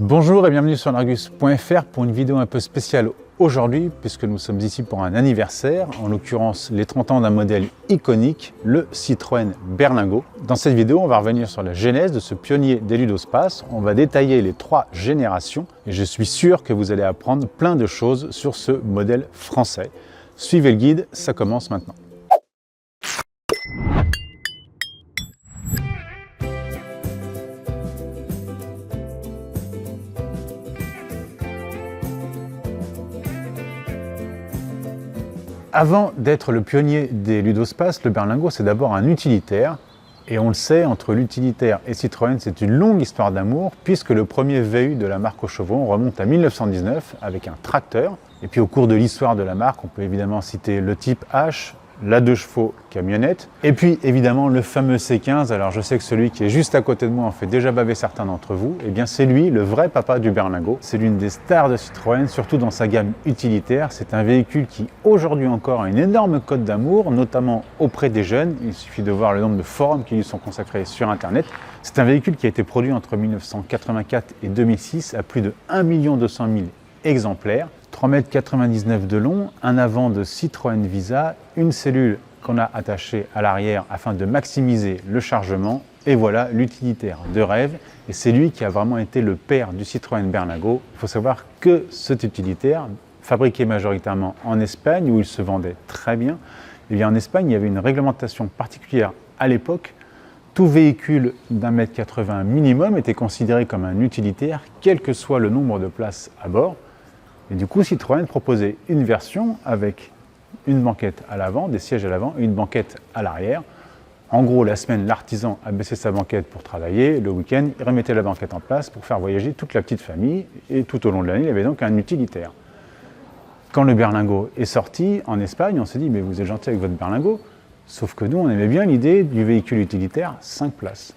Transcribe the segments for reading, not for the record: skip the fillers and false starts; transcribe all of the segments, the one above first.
Bonjour et bienvenue sur Largus.fr pour une vidéo un peu spéciale aujourd'hui puisque nous sommes ici pour un anniversaire, en l'occurrence les 30 ans d'un modèle iconique, le Citroën Berlingo. Dans cette vidéo, on va revenir sur la genèse de ce pionnier des ludospaces, on va détailler les 3 générations et je suis sûr que vous allez apprendre plein de choses sur ce modèle français. Suivez le guide, ça commence maintenant. Avant d'être le pionnier des ludospaces, le Berlingo c'est d'abord un utilitaire. Et on le sait, entre l'utilitaire et Citroën, c'est une longue histoire d'amour, puisque le premier VU de la marque aux chevaux remonte à 1919 avec un tracteur. Et puis au cours de l'histoire de la marque, on peut évidemment citer le type H, la 2 chevaux camionnette, et puis évidemment le fameux C15. Alors je sais que celui qui est juste à côté de moi en fait déjà baver certains d'entre vous. Et bien c'est lui, le vrai papa du Berlingo. C'est l'une des stars de Citroën, surtout dans sa gamme utilitaire. C'est un véhicule qui aujourd'hui encore a une énorme cote d'amour, notamment auprès des jeunes. Il suffit de voir le nombre de forums qui lui sont consacrés sur Internet. C'est un véhicule qui a été produit entre 1984 et 2006 à plus de 1 200 000 exemplaires. 3,99 m de long, un avant de Citroën Visa, une cellule qu'on a attachée à l'arrière afin de maximiser le chargement. Et voilà l'utilitaire de rêve. Et c'est lui qui a vraiment été le père du Citroën Berlingo. Il faut savoir que cet utilitaire, fabriqué majoritairement en Espagne, où il se vendait très bien, et bien en Espagne, il y avait une réglementation particulière à l'époque. Tout véhicule d'1,80 m minimum était considéré comme un utilitaire, quel que soit le nombre de places à bord. Et du coup, Citroën proposait une version avec une banquette à l'avant, des sièges à l'avant et une banquette à l'arrière. En gros, la semaine, l'artisan abaissait sa banquette pour travailler. Le week-end, il remettait la banquette en place pour faire voyager toute la petite famille. Et tout au long de l'année, il avait donc un utilitaire. Quand le Berlingo est sorti en Espagne, on s'est dit « mais vous êtes gentil avec votre Berlingo ». Sauf que nous, on aimait bien l'idée du véhicule utilitaire 5 places.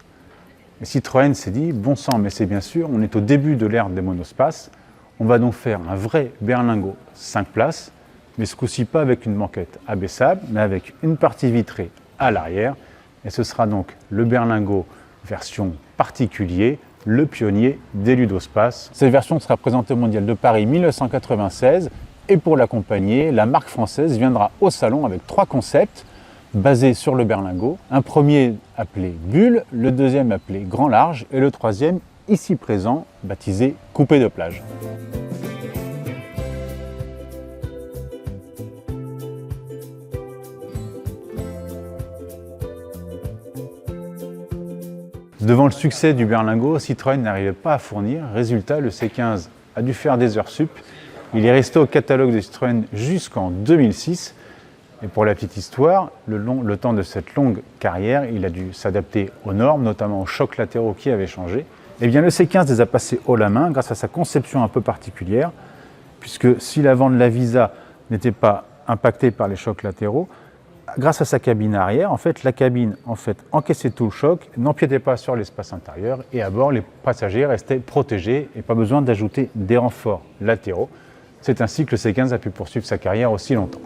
Et Citroën s'est dit « bon sang, mais c'est bien sûr, on est au début de l'ère des monospaces. On va donc faire un vrai Berlingo 5 places, mais ce coup-ci pas avec une banquette abaissable, mais avec une partie vitrée à l'arrière. Et ce sera donc le Berlingo version particulier, le pionnier des ludospaces. Cette version sera présentée au Mondial de Paris 1996. Et pour l'accompagner, la marque française viendra au salon avec 3 concepts basés sur le Berlingo. Un premier appelé Bulle, le deuxième appelé Grand Large et le troisième ici présent, baptisé Coupé de plage. Devant le succès du Berlingo, Citroën n'arrivait pas à fournir. Résultat, le C15 a dû faire des heures sup. Il est resté au catalogue de Citroën jusqu'en 2006. Et pour la petite histoire, le temps de cette longue carrière, il a dû s'adapter aux normes, notamment aux chocs latéraux qui avaient changé. Eh bien, le C15 les a passés haut la main grâce à sa conception un peu particulière, puisque si l'avant de la Visa n'était pas impacté par les chocs latéraux, grâce à sa cabine arrière, en fait, la cabine encaissait tout le choc, n'empiétait pas sur l'espace intérieur et à bord, les passagers restaient protégés et pas besoin d'ajouter des renforts latéraux. C'est ainsi que le C15 a pu poursuivre sa carrière aussi longtemps.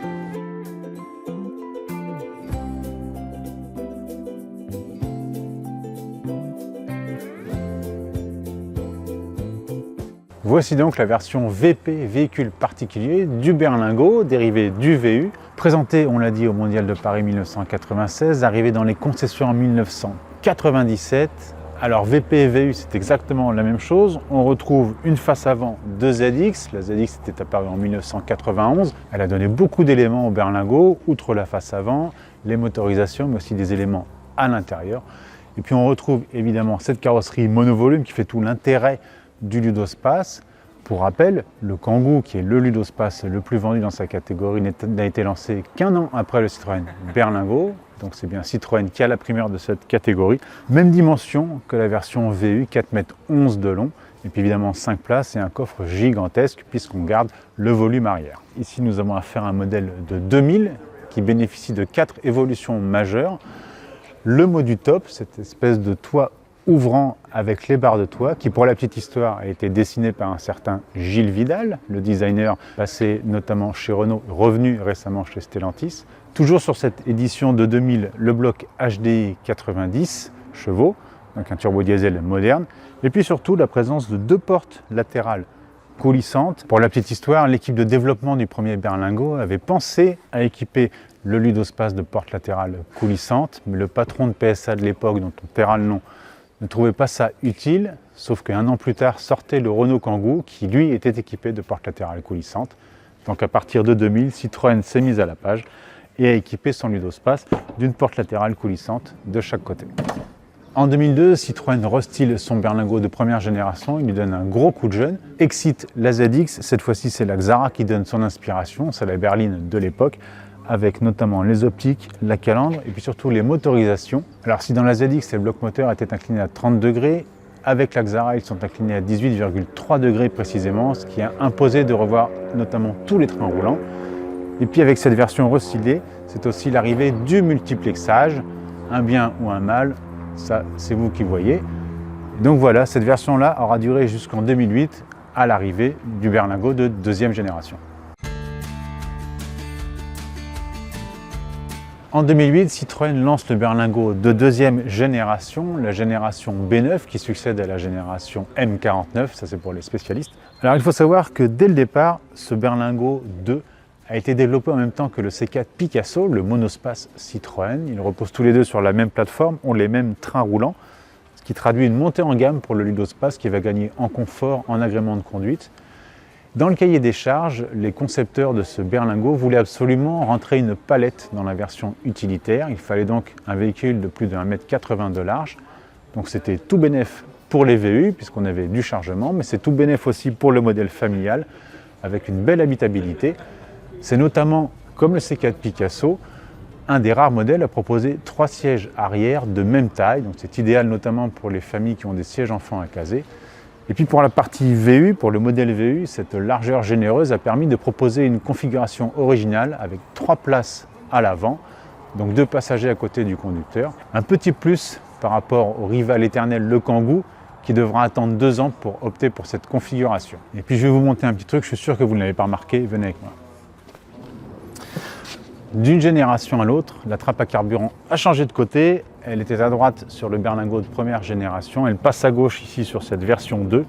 Voici donc la version VP, véhicule particulier, du Berlingo, dérivé du VU, présenté, on l'a dit, au Mondial de Paris 1996, arrivé dans les concessions en 1997. Alors VP et VU, c'est exactement la même chose. On retrouve une face avant de ZX. La ZX était apparue en 1991. Elle a donné beaucoup d'éléments au Berlingo, outre la face avant, les motorisations, mais aussi des éléments à l'intérieur. Et puis on retrouve évidemment cette carrosserie monovolume qui fait tout l'intérêt du ludospace. Pour rappel, le Kangoo, qui est le ludospace le plus vendu dans sa catégorie, n'a été lancé qu'1 an après le Citroën Berlingo. Donc c'est bien Citroën qui a la primeur de cette catégorie. Même dimension que la version VU, 4,11 m de long. Et puis évidemment 5 places et un coffre gigantesque puisqu'on garde le volume arrière. Ici nous avons affaire à un modèle de 2000 qui bénéficie de 4 évolutions majeures. Le module top, cette espèce de toit ouvrant avec les barres de toit, qui pour la petite histoire a été dessiné par un certain Gilles Vidal, le designer passé notamment chez Renault, revenu récemment chez Stellantis. Toujours sur cette édition de 2000, le bloc HDI 90 chevaux, donc un turbo diesel moderne, et puis surtout la présence de 2 portes latérales coulissantes. Pour la petite histoire, l'équipe de développement du premier berlingot avait pensé à équiper le Ludospace de portes latérales coulissantes, mais le patron de PSA de l'époque, dont on paiera le nom, ne trouvait pas ça utile, sauf qu'un an plus tard sortait le Renault Kangoo qui lui était équipé de portes latérales coulissantes. Donc à partir de 2000, Citroën s'est mise à la page et a équipé son Ludospace d'une porte latérale coulissante de chaque côté. En 2002, Citroën restyle son berlingot de première génération, il lui donne un gros coup de jeune, excite la ZX, cette fois-ci c'est la Xara qui donne son inspiration, c'est la berline de l'époque, avec notamment les optiques, la calandre et puis surtout les motorisations. Alors si dans la ZX, les blocs moteurs étaient inclinés à 30 degrés, avec la Xara, ils sont inclinés à 18,3 degrés précisément, ce qui a imposé de revoir notamment tous les trains roulants. Et puis avec cette version restylée, c'est aussi l'arrivée du multiplexage, un bien ou un mal, ça c'est vous qui voyez. Et donc voilà, cette version-là aura duré jusqu'en 2008 à l'arrivée du berlingot de deuxième génération. En 2008, Citroën lance le berlingot de deuxième génération, la génération B9 qui succède à la génération M49, ça c'est pour les spécialistes. Alors il faut savoir que dès le départ, ce berlingot 2 a été développé en même temps que le C4 Picasso, le monospace Citroën. Ils reposent tous les deux sur la même plateforme, ont les mêmes trains roulants, ce qui traduit une montée en gamme pour le Ludospace qui va gagner en confort, en agrément de conduite. Dans le cahier des charges, les concepteurs de ce berlingot voulaient absolument rentrer une palette dans la version utilitaire. Il fallait donc un véhicule de plus de 1,80 m de large. Donc c'était tout bénef pour les VU, puisqu'on avait du chargement, mais c'est tout bénef aussi pour le modèle familial, avec une belle habitabilité. C'est notamment, comme le C4 Picasso, un des rares modèles à proposer 3 sièges arrière de même taille. Donc c'est idéal notamment pour les familles qui ont des sièges enfants à caser. Et puis pour la partie VU, pour le modèle VU, cette largeur généreuse a permis de proposer une configuration originale avec 3 places à l'avant, donc 2 passagers à côté du conducteur. Un petit plus par rapport au rival éternel le Kangoo, qui devra attendre 2 ans pour opter pour cette configuration. Et puis je vais vous montrer un petit truc, je suis sûr que vous ne l'avez pas remarqué, venez avec moi. D'une génération à l'autre, la trappe à carburant a changé de côté. Elle était à droite sur le berlingot de première génération. Elle passe à gauche ici sur cette version 2,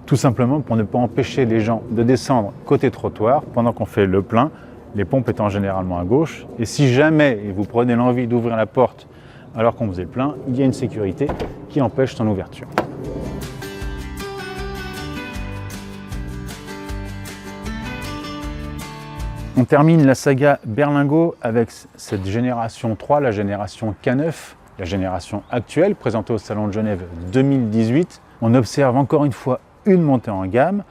tout simplement pour ne pas empêcher les gens de descendre côté trottoir pendant qu'on fait le plein, les pompes étant généralement à gauche. Et si jamais vous prenez l'envie d'ouvrir la porte alors qu'on faisait le plein, il y a une sécurité qui empêche son ouverture. On termine la saga berlingot avec cette génération 3, la génération K9, la génération actuelle, présentée au Salon de Genève 2018. On observe encore une fois une montée en gamme,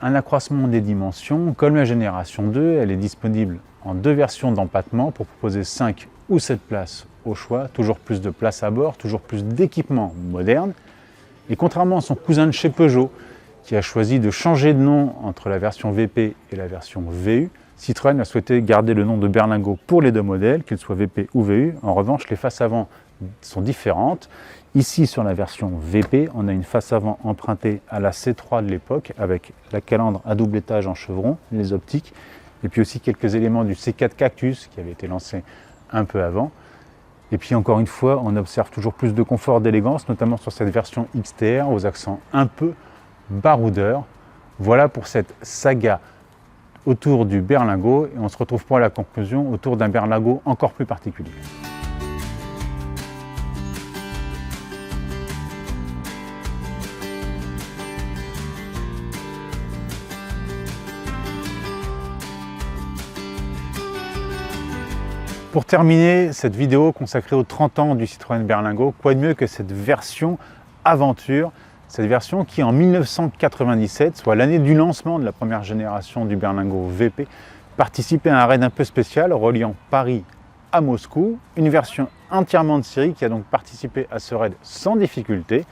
un accroissement des dimensions. Comme la génération 2, elle est disponible en 2 versions d'empattement pour proposer 5 ou 7 places au choix, toujours plus de place à bord, toujours plus d'équipements modernes. Et contrairement à son cousin de chez Peugeot, qui a choisi de changer de nom entre la version VP et la version VU, Citroën a souhaité garder le nom de berlingot pour les 2 modèles, qu'ils soient VP ou VU. En revanche, les faces avant sont différentes. Ici, sur la version VP, on a une face avant empruntée à la C3 de l'époque, avec la calandre à double étage en chevron, les optiques, et puis aussi quelques éléments du C4 Cactus, qui avait été lancé un peu avant. Et puis encore une fois, on observe toujours plus de confort, d'élégance, notamment sur cette version XTR, aux accents un peu baroudeurs. Voilà pour cette saga autour du berlingot, et on se retrouve pour la conclusion autour d'un berlingot encore plus particulier. Pour terminer cette vidéo consacrée aux 30 ans du Citroën berlingot, quoi de mieux que cette version aventure, cette version qui en 1997, soit l'année du lancement de la première génération du berlingot VP, participait à un raid un peu spécial reliant Paris à Moscou, une version entièrement de série qui a donc participé à ce raid sans difficulté.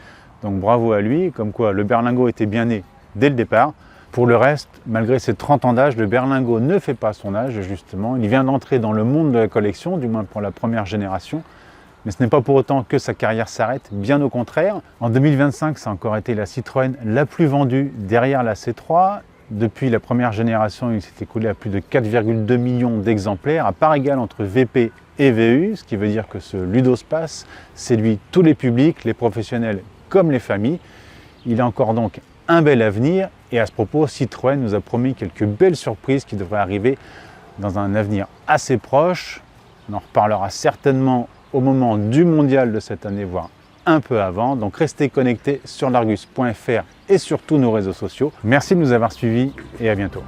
Donc bravo à lui, comme quoi le berlingot était bien né dès le départ. Pour le reste, malgré ses 30 ans d'âge, le berlingot ne fait pas son âge justement. Il vient d'entrer dans le monde de la collection, du moins pour la première génération. Mais ce n'est pas pour autant que sa carrière s'arrête, bien au contraire. En 2025, ça a encore été la Citroën la plus vendue derrière la C3 Depuis la première génération, il s'est écoulé à plus de 4,2 millions d'exemplaires, à part égale entre VP et VU, ce qui veut dire que ce Ludospace séduit tous les publics, les professionnels comme les familles. Il a encore donc un bel avenir, et à ce propos, Citroën nous a promis quelques belles surprises qui devraient arriver dans un avenir assez proche. On en reparlera certainement au moment du mondial de cette année, voire un peu avant. Donc restez connectés sur largus.fr et sur tous nos réseaux sociaux. Merci de nous avoir suivis et à bientôt.